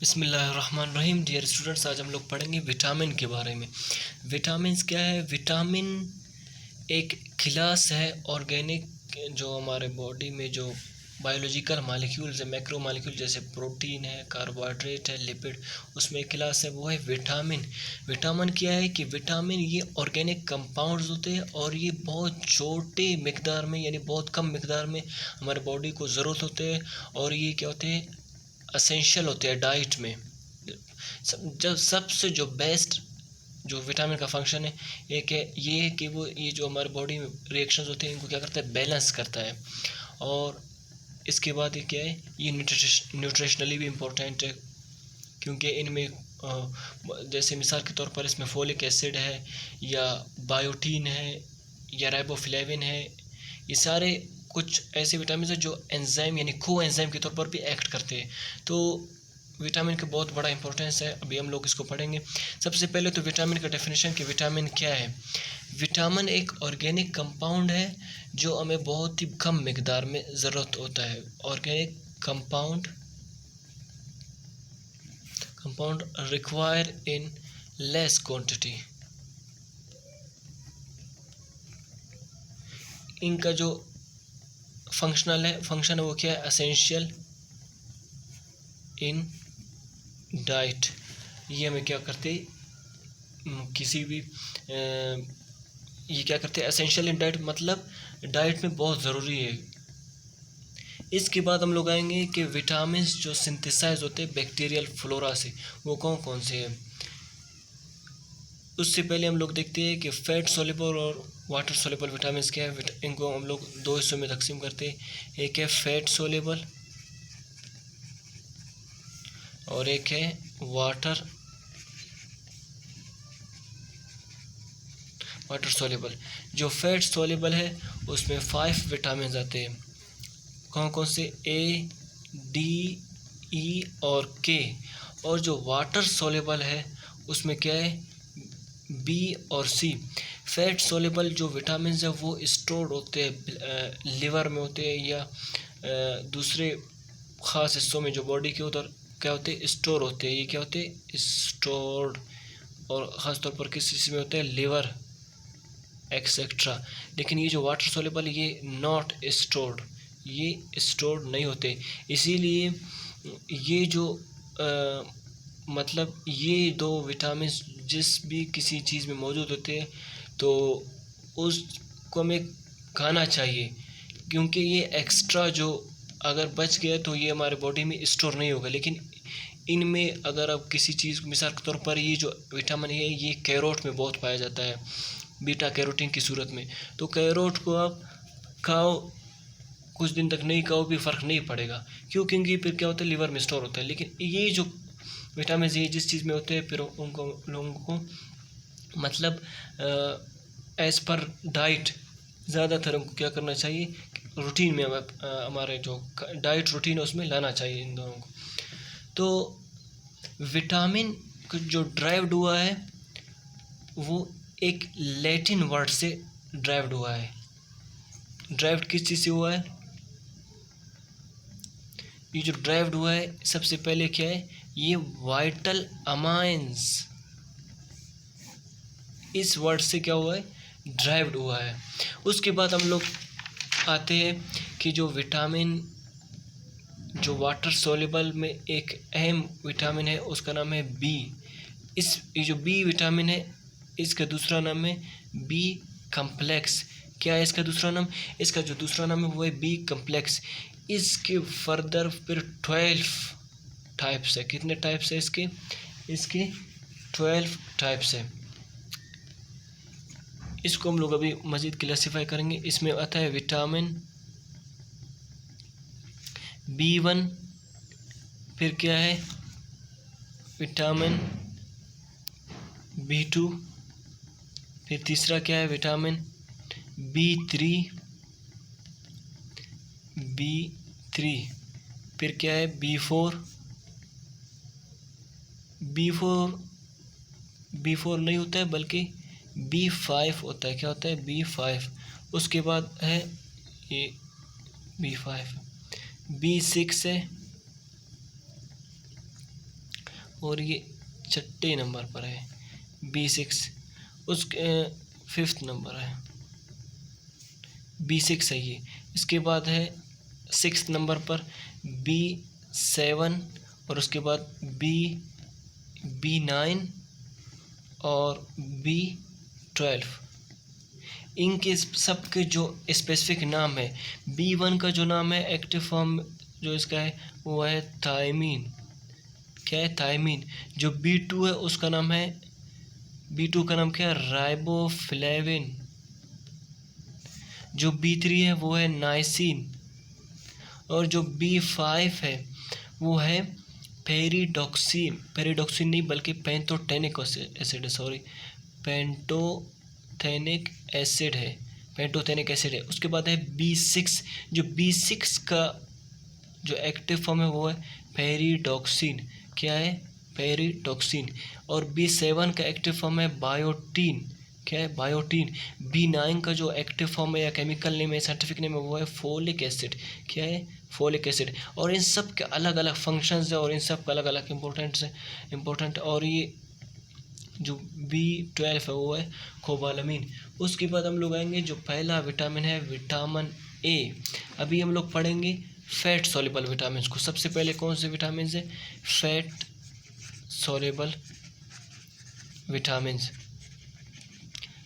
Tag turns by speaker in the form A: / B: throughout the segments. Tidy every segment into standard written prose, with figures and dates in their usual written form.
A: बिस्मिल्लाहिर्रहमानिर्रहीम। Dear students, आज हम लोग पढ़ेंगे विटामिन के बारे में। विटामिन्स क्या है? विटामिन एक क्लास है ऑर्गेनिक, जो हमारे बॉडी में जो बायोलॉजिकल मॉलिक्यूल्स है, मैक्रो मॉलिक्यूल जैसे प्रोटीन है, कार्बोहाइड्रेट है, लिपिड, उसमें एक क्लास है वो है विटामिन। विटामिन क्या है कि विटामिन ये ऑर्गेनिक कंपाउंड्स होते हैं और ये बहुत छोटे मिकदार में, यानी बहुत कम मिकदार में हमारे बॉडी को ज़रूरत होते हैं। और ये क्या होते हैं? असेंशियल होते हैं डाइट में। जब सबसे जो बेस्ट जो विटामिन का फंक्शन है एक है ये कि वो ये जो हमारे बॉडी में रिएक्शंस होते हैं इनको क्या करता है? बैलेंस करता है। और इसके बाद ये क्या है? ये न्यूट्रिशनली भी इम्पोर्टेंट है, क्योंकि इनमें जैसे मिसाल के तौर पर इसमें फोलिक एसिड है, या बायोटीन है, या राइबोफ्लेविन है। ये सारे कुछ ऐसे विटामिन हैं जो एंजाइम यानी को एंजाइम के तौर पर भी एक्ट करते हैं। तो विटामिन का बहुत बड़ा इंपॉर्टेंस है, अभी हम लोग इसको पढ़ेंगे। सबसे पहले तो विटामिन का डेफिनेशन कि विटामिन क्या है। विटामिन एक ऑर्गेनिक कंपाउंड है जो हमें बहुत ही कम मिकदार में ज़रूरत होता है। Organic compound require in less quantity. इनका जो फंक्शन है वो क्या है? Essential in diet. ये हमें क्या करते किसी भी ये क्या करते हैं? एसेंशियल इन डाइट, मतलब डाइट में बहुत ज़रूरी है। इसके बाद हम लोग आएंगे कि विटामिन जो सिंथेसाइज होते हैं बैक्टीरियल फ्लोरा से, वो कौन कौन से हैं। उससे पहले हम लोग देखते हैं कि फैट सोल्यूबल और वाटर सोल्यूबल विटामिन क्या है। इनको हम लोग दो हिस्सों में तकसीम करते हैं। एक है फैट सोल्यूबल और एक है वाटर सोल्यूबल। जो फैट सोल्यूबल है उसमें 5 विटामिन आते हैं। कौन कौन से? ए, डी, ई और के। और जो वाटर सोल्यूबल है उसमें क्या है? बी और सी। फैट सोल्यूबल जो विटामिन है वो स्टोर्ड होते हैं, लिवर में होते हैं या दूसरे ख़ास हिस्सों में जो बॉडी के उधर क्या होते हैं? स्टोर होते हैं। ये क्या होते हैं? स्टोर्ड। और ख़ास तौर पर किस चीज़ में होते हैं? Liver etcetera. लेकिन ये जो वाटर सोल्यूबल ये नॉट स्टोर्ड, ये स्टोर्ड नहीं होते। इसीलिए ये जो मतलब ये दो विटामिन जिस भी किसी चीज़ में मौजूद होते हैं तो उसको हमें खाना चाहिए, क्योंकि ये एक्स्ट्रा जो अगर बच गया तो ये हमारे बॉडी में स्टोर नहीं होगा। लेकिन इनमें अगर आप किसी चीज़, मिसाल के तौर पर ये जो विटामिन है ये कैरोट में बहुत पाया जाता है, बीटा कैरोटीन की सूरत में। तो कैरोट को आप खाओ, कुछ दिन तक नहीं खाओ भी फ़र्क नहीं पड़ेगा। क्यों? क्योंकि फिर क्या होता है? लिवर में स्टोर होता है। लेकिन ये जो विटामिन ये जिस चीज़ में होते हैं फिर उनको लोगों को मतलब एज़ पर डाइट ज़्यादातर हमको क्या करना चाहिए? रूटीन में हमारे जो डाइट रूटीन है उसमें लाना चाहिए इन दोनों को। तो विटामिन जो ड्राइव्ड हुआ है वो एक लैटिन वर्ड से ड्राइव्ड हुआ है। ड्राइव्ड किस चीज़ से हुआ है? ये जो ड्राइव्ड हुआ है सबसे पहले क्या है? ये वाइटल अमाइंस, इस वर्ड से क्या हुआ है? ड्राइव्ड हुआ है। उसके बाद हम लोग आते हैं कि जो विटामिन जो वाटर सोल्यूबल में एक अहम विटामिन है उसका नाम है बी। ये जो बी विटामिन है इसका दूसरा नाम है बी कम्प्लेक्स। क्या है इसका दूसरा नाम? इसका जो दूसरा नाम है वो है बी कम्प्लेक्स। इसके फर्दर फिर 12 टाइप्स है। कितने टाइप्स है इसके? 12 टाइप्स है। इसको हम लोग अभी मज़ीद क्लासीफाई करेंगे। इसमें आता है विटामिन B1, फिर क्या है? विटामिन B2, फिर तीसरा क्या है? विटामिन B3, फिर क्या है? B4 नहीं होता है बल्कि B5 होता है। क्या होता है? B5। उसके बाद है ये B5, B6 है, और ये छठे नंबर पर है B6, उसके 5th नंबर है B6 है ये। इसके बाद है 6th नंबर पर B7 और उसके बाद B9 और B12। इनके सबके जो स्पेसिफिक नाम है, B1 का जो नाम है एक्टिव फॉर्म जो इसका है वो है थायमीन। क्या है? थायमीन। जो B2 है उसका नाम है, B2 का नाम क्या है? राइबोफ्लेविन। जो B3 है वो है नाइसिन। और जो B5 है वो है पेरिडॉक्सिन। पेरिडॉक्सिन नहीं बल्कि पेंटोथेनिक एसिड है, सॉरी, पेंटोथेनिक एसिड है, पेंटोथेनिक एसिड है। उसके बाद है B6। जो B6 का जो एक्टिव फॉर्म है वो है पेरिडॉक्सिन। क्या है? पेरिडॉक्सिन। और B7 का एक्टिव फॉर्म है बायोटीन। क्या है? बायोटीन। B9 का जो एक्टिव फॉर्म है या केमिकल नेम है, साइंटिफिक नेम है वो है फोलिक एसिड। क्या है? Folic acid. और इन सब के अलग अलग फंक्शंस है और इन सब का अलग अलग इम्पोर्टेंट। और ये जो B12 है वो है कोबालामीन। उसके बाद हम लोग आएंगे, जो पहला विटामिन है विटामिन ए। अभी हम लोग पढ़ेंगे फैट सॉल्युबल विटामिन को। सबसे पहले कौन से विटामिन है? Fat soluble vitamin.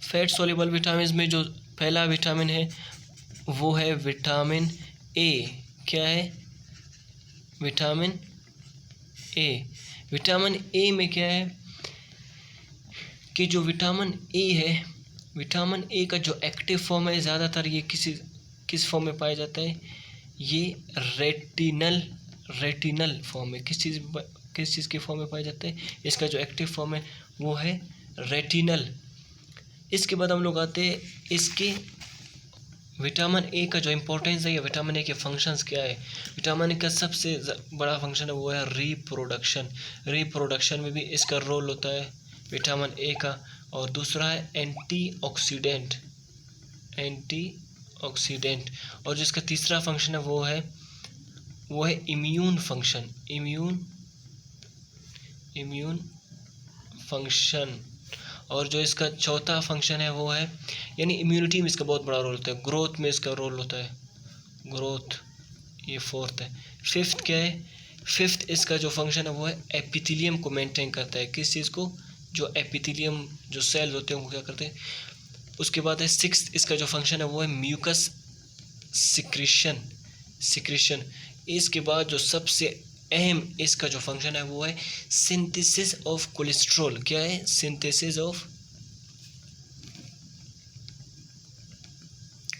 A: Fat soluble vitamin में जो पहला विटामिन है वो है विटामिन ए। क्या है? Vitamin A. विटामिन ए में क्या है कि जो विटामिन ए है, विटामिन ए का जो एक्टिव फॉर्म है ज़्यादातर ये किस फॉर्म में पाया जाता है? ये रेटिनल फॉर्म है। किस चीज़ के फॉर्म में पाया जाता है? इसका जो एक्टिव फॉर्म है वो है रेटिनल। इसके बाद हम लोग आते हैं इसके विटामिन ए का जो इम्पोर्टेंस है या विटामिन ए के फंक्शंस क्या है। विटामिन ए का सबसे बड़ा फंक्शन है वो है रिप्रोडक्शन। रिप्रोडक्शन में भी इसका रोल होता है विटामिन ए का। और दूसरा है एंटीऑक्सीडेंट। और जिसका तीसरा फंक्शन है वो है इम्यून फंक्शन। Immune function. और जो इसका चौथा फंक्शन है वो है, यानी इम्यूनिटी में इसका बहुत बड़ा रोल होता है, ग्रोथ में इसका रोल होता है, ग्रोथ, ये 4th है। 5th क्या है? 5th इसका जो फंक्शन है वो है एपिथेलियम को मेंटेन करता है। किस चीज़ को? जो एपिथेलियम जो सेल्स होते हैं उनको क्या करते हैं। उसके बाद है 6th इसका जो फंक्शन है वो है म्यूकस सिक्रीशन। इसके बाद जो सबसे अहम इसका जो फंक्शन है वो है सिंथेसिस ऑफ कोलेस्ट्रॉल। क्या है? सिंथेसिस ऑफ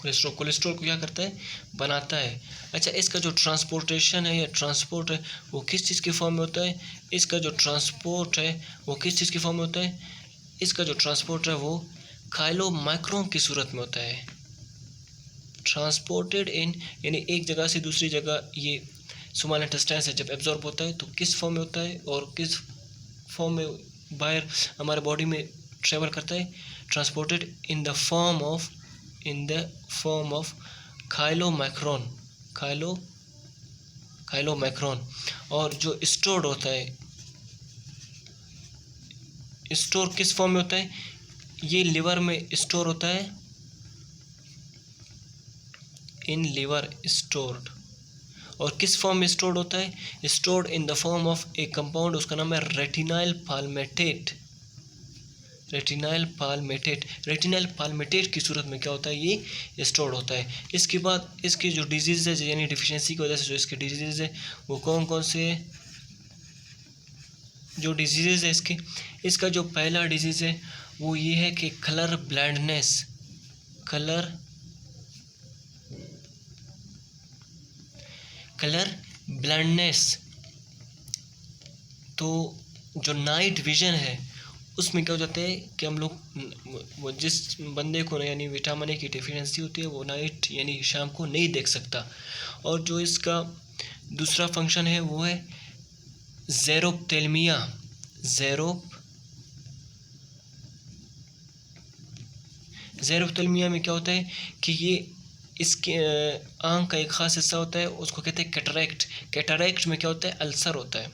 A: कोलेस्ट्रॉल को क्या करता है? बनाता है। अच्छा, इसका जो ट्रांसपोर्टेशन है या ट्रांसपोर्ट है वो किस चीज़ के फॉर्म में होता है? इसका जो ट्रांसपोर्ट है वो किस चीज़ के फॉर्म में होता है? इसका जो ट्रांसपोर्ट है वो खाइलोमाइक्रोन की सूरत में होता है। ट्रांसपोर्टेड इन, यानी एक जगह से दूसरी जगह ये स्मॉल इंटेस्टाइन से जब एब्जॉर्ब होता है तो किस फॉर्म में होता है और किस फॉर्म में बाहर हमारे बॉडी में ट्रेवल करता है? Transported in the form of chylomicron. और जो स्टोर्ड होता है, स्टोर किस फॉर्म में होता है? ये लिवर में स्टोर होता है, इन लिवर स्टोर्ड। और किस फॉर्म में स्टोर्ड होता है? Stored in the form of A compound, उसका नाम है रेटिनाइल पाल्मेटेट। रेटिनाइल पाल्मेटेट की सूरत में क्या होता है? ये स्टोर्ड होता है। इसके बाद इसकी जो डिजीज़ है, यानी डिफिशिएंसी की वजह से जो इसकी डिजीज़ है वो कौन कौन से है? जो डिजीज़ है इसका जो पहला डिजीज़ है वो ये है कि कलर ब्लाइंडनेस। तो जो नाइट विजन है उसमें क्या हो जाता है कि हम लोग, वो जिस बंदे को यानी विटामिन ए की डिफिशिएंसी होती है वो नाइट यानी शाम को नहीं देख सकता। और जो इसका दूसरा फंक्शन है वो है ज़ेरोप्थेल्मिया। ज़ेरोप्थेल्मिया में क्या होता है कि ये इसके आँख का एक ख़ास हिस्सा होता है, उसको कहते हैं कैटरैक्ट। कैटरैक्ट में क्या होता है? अल्सर होता है।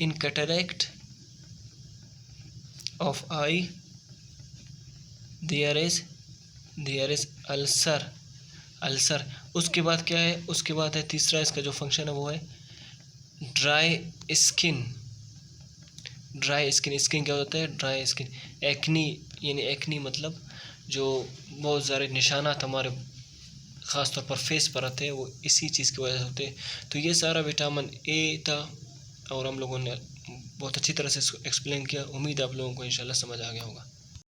A: In cataract of eye there is ulcer. उसके बाद क्या है, उसके बाद है तीसरा इसका जो फंक्शन है वो है ड्राई स्किन। स्किन क्या होता है, ड्राई स्किन। एक्नी, यानी एक्नी मतलब जो बहुत सारे निशानात हमारे ख़ास तौर पर फेस पर आते हैं वो इसी चीज़ की वजह से होते हैं। तो ये सारा विटामिन ए था और हम लोगों ने बहुत अच्छी तरह से इसको एक्सप्लेन किया। उम्मीद है आप लोगों को इंशाल्लाह समझ आ गया होगा।